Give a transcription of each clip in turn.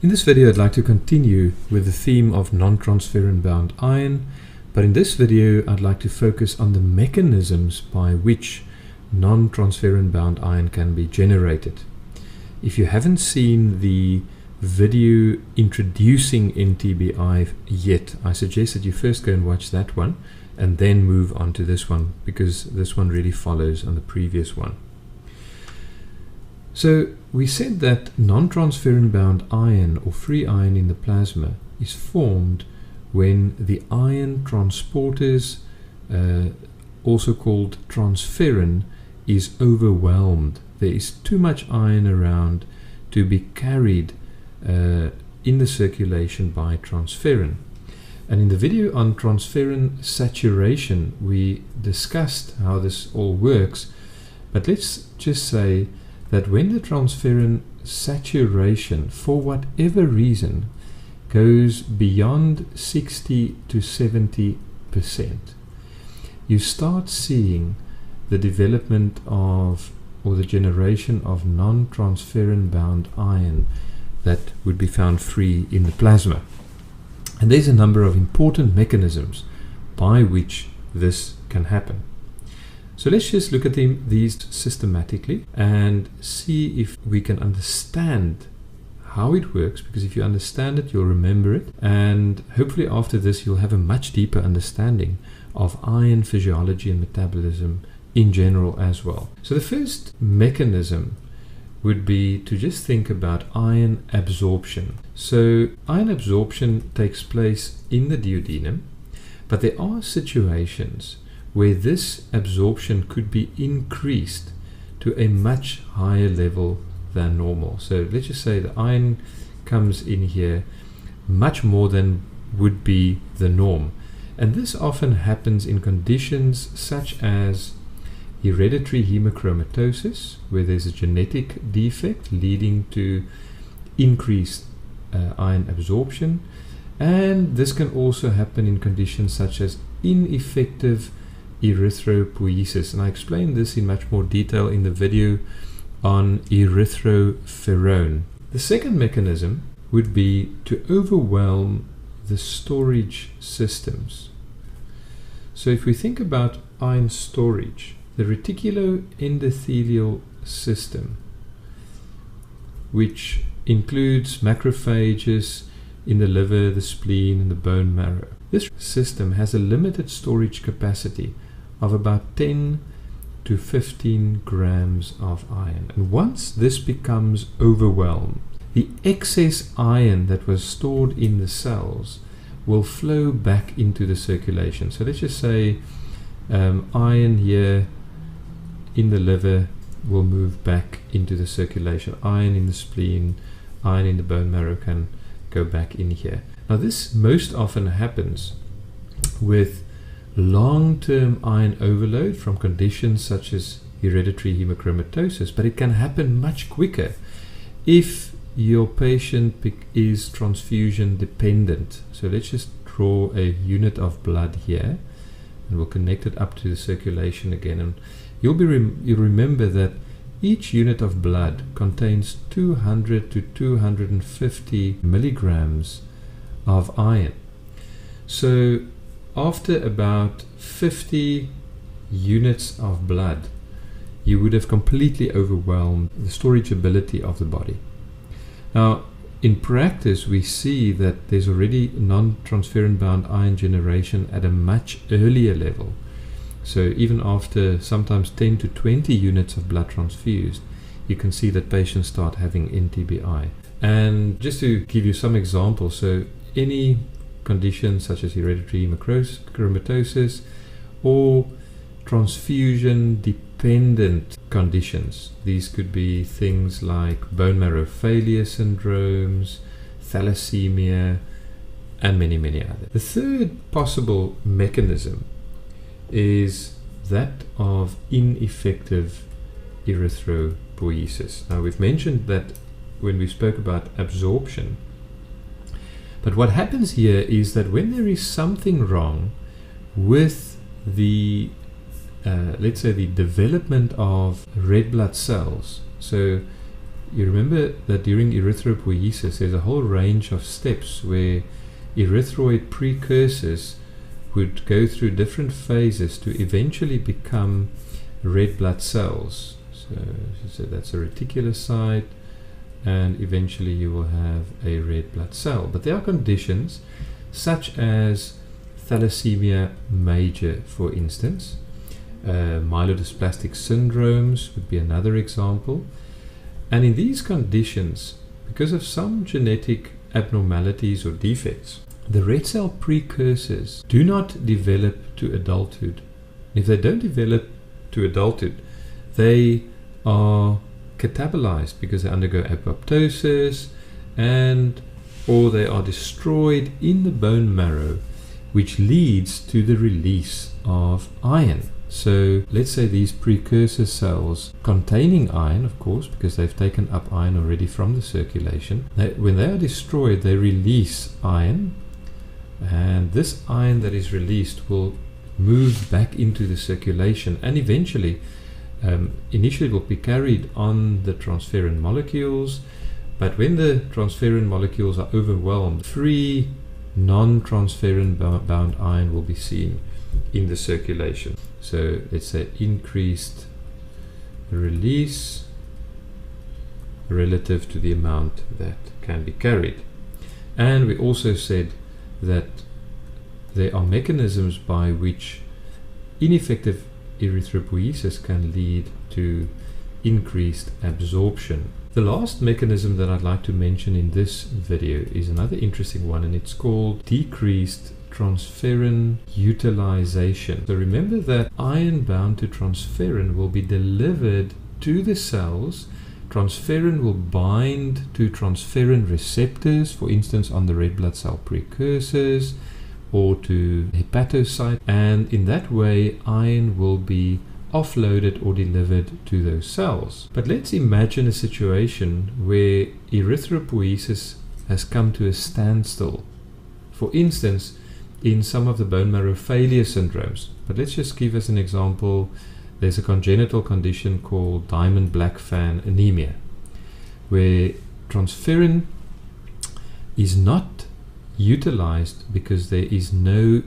In this video, I'd like to continue with the theme of non-transferrin bound iron, but in this video, I'd like to focus on the mechanisms by which non-transferrin bound iron can be generated. If you haven't seen the video introducing NTBI yet, I suggest that you first go and watch that one and then move on to this one, because this one really follows on the previous one. So we said that non-transferrin bound iron or free iron in the plasma is formed when the iron transporters, also called transferrin, is overwhelmed. There is too much iron around to be carried in the circulation by transferrin. And in the video on transferrin saturation, we discussed how this all works, but let's just say that when the transferrin saturation, for whatever reason, goes beyond 60 to 70%, you start seeing the development of, or the generation of non-transferrin bound iron that would be found free in the plasma. And there's a number of important mechanisms by which this can happen. So let's just look at these systematically and see if we can understand how it works, because if you understand it, you'll remember it, and hopefully after this you'll have a much deeper understanding of iron physiology and metabolism in general as well. So the first mechanism would be to just think about iron absorption. So iron absorption takes place in the duodenum, but there are situations where this absorption could be increased to a much higher level than normal. So let's just say the iron comes in here much more than would be the norm. And this often happens in conditions such as hereditary hemochromatosis, where there's a genetic defect leading to increased iron absorption. And this can also happen in conditions such as ineffective erythropoiesis, and I explained this in much more detail in the video on erythroferrone. The second mechanism would be to overwhelm the storage systems. So if we think about iron storage, the reticuloendothelial system, which includes macrophages in the liver, the spleen, and the bone marrow, this system has a limited storage capacity of about 10 to 15 grams of iron. And once this becomes overwhelmed, the excess iron that was stored in the cells will flow back into the circulation. So let's just say iron here in the liver will move back into the circulation. Iron in the spleen, iron in the bone marrow can go back in here. Now this most often happens with long-term iron overload from conditions such as hereditary hemochromatosis, but it can happen much quicker if your patient is transfusion dependent. So let's just draw a unit of blood here, and we'll connect it up to the circulation again, and you'll remember that each unit of blood contains 200 to 250 milligrams of iron. So after about 50 units of blood, you would have completely overwhelmed the storage ability of the body. Now, in practice, we see that there's already non-transferrin bound iron generation at a much earlier level. So even after sometimes 10 to 20 units of blood transfused, you can see that patients start having NTBI. And just to give you some examples, so any conditions such as hereditary hemochromatosis or transfusion dependent conditions. These could be things like bone marrow failure syndromes, thalassemia, and many others. The third possible mechanism is that of ineffective erythropoiesis. Now we've mentioned that when we spoke about absorption, but what happens here is that when there is something wrong with the let's say the development of red blood cells, so you remember that during erythropoiesis there's a whole range of steps where erythroid precursors would go through different phases to eventually become red blood cells. So that's a reticulocyte, and eventually you will have a red blood cell. But there are conditions such as thalassemia major, for instance. Myelodysplastic syndromes would be another example. And in these conditions, because of some genetic abnormalities or defects, the red cell precursors do not develop to adulthood. If they don't develop to adulthood, they are catabolized because they undergo apoptosis, and or they are destroyed in the bone marrow, which leads to the release of iron. So let's say these precursor cells containing iron, of course, because they've taken up iron already from the circulation, when they are destroyed, they release iron, and this iron that is released will move back into the circulation, and eventually initially it will be carried on the transferrin molecules, but when the transferrin molecules are overwhelmed, free non-transferrin bound iron will be seen in the circulation. So let's say increased release relative to the amount that can be carried. And we also said that there are mechanisms by which ineffective erythropoiesis can lead to increased absorption. The last mechanism that I'd like to mention in this video is another interesting one, and it's called decreased transferrin utilization. So remember that iron bound to transferrin will be delivered to the cells. Transferrin will bind to transferrin receptors, for instance on the red blood cell precursors, or to hepatocyte, and in that way iron will be offloaded or delivered to those cells. But let's imagine a situation where erythropoiesis has come to a standstill. For instance, in some of the bone marrow failure syndromes. But let's just give us an example. There's a congenital condition called Diamond-Blackfan anemia, where transferrin is not utilized because there is no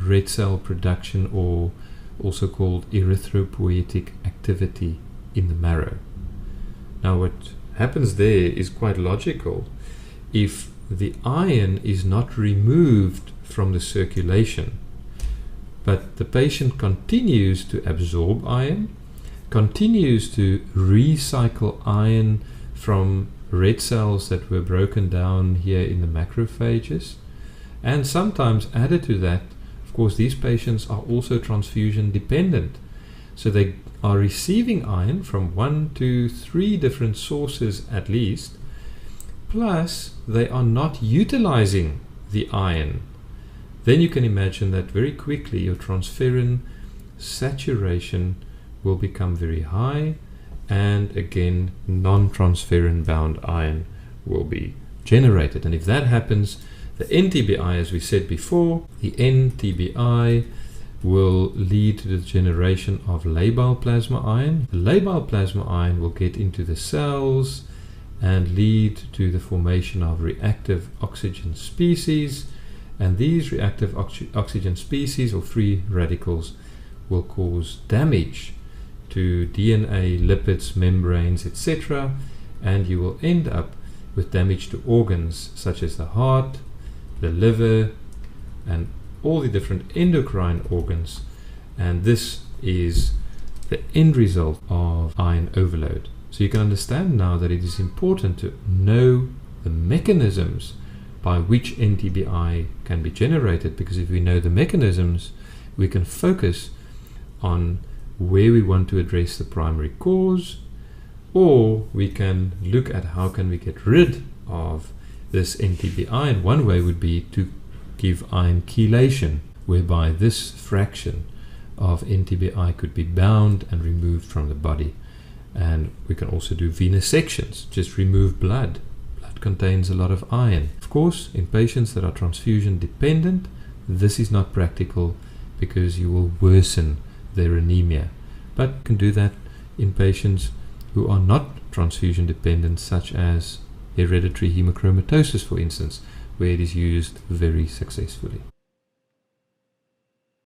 red cell production, or also called erythropoietic activity, in the marrow. Now what happens there is quite logical. If the iron is not removed from the circulation, but the patient continues to absorb iron, continues to recycle iron from red cells that were broken down here in the macrophages, and sometimes added to that, of course, these patients are also transfusion dependent. So they are receiving iron from 1 to 3 different sources at least, plus they are not utilizing the iron. Then you can imagine that very quickly your transferrin saturation will become very high, and again non-transferrin bound iron will be generated. And if that happens, the NTBI, as we said before, the NTBI will lead to the generation of labile plasma iron. The labile plasma iron will get into the cells and lead to the formation of reactive oxygen species, and these reactive oxygen species, or free radicals, will cause damage to DNA, lipids, membranes, etc., and you will end up with damage to organs such as the heart, the liver, and all the different endocrine organs, and this is the end result of iron overload. So you can understand now that it is important to know the mechanisms by which NTBI can be generated, because if we know the mechanisms, we can focus on where we want to address the primary cause, or we can look at how can we get rid of this NTBI, and one way would be to give iron chelation, whereby this fraction of NTBI could be bound and removed from the body. And we can also do venesections, just remove blood. Blood contains a lot of iron. Of course, in patients that are transfusion dependent, this is not practical because you will worsen their anemia. But you can do that in patients who are not transfusion dependent, such as hereditary hemochromatosis, for instance, where it is used very successfully.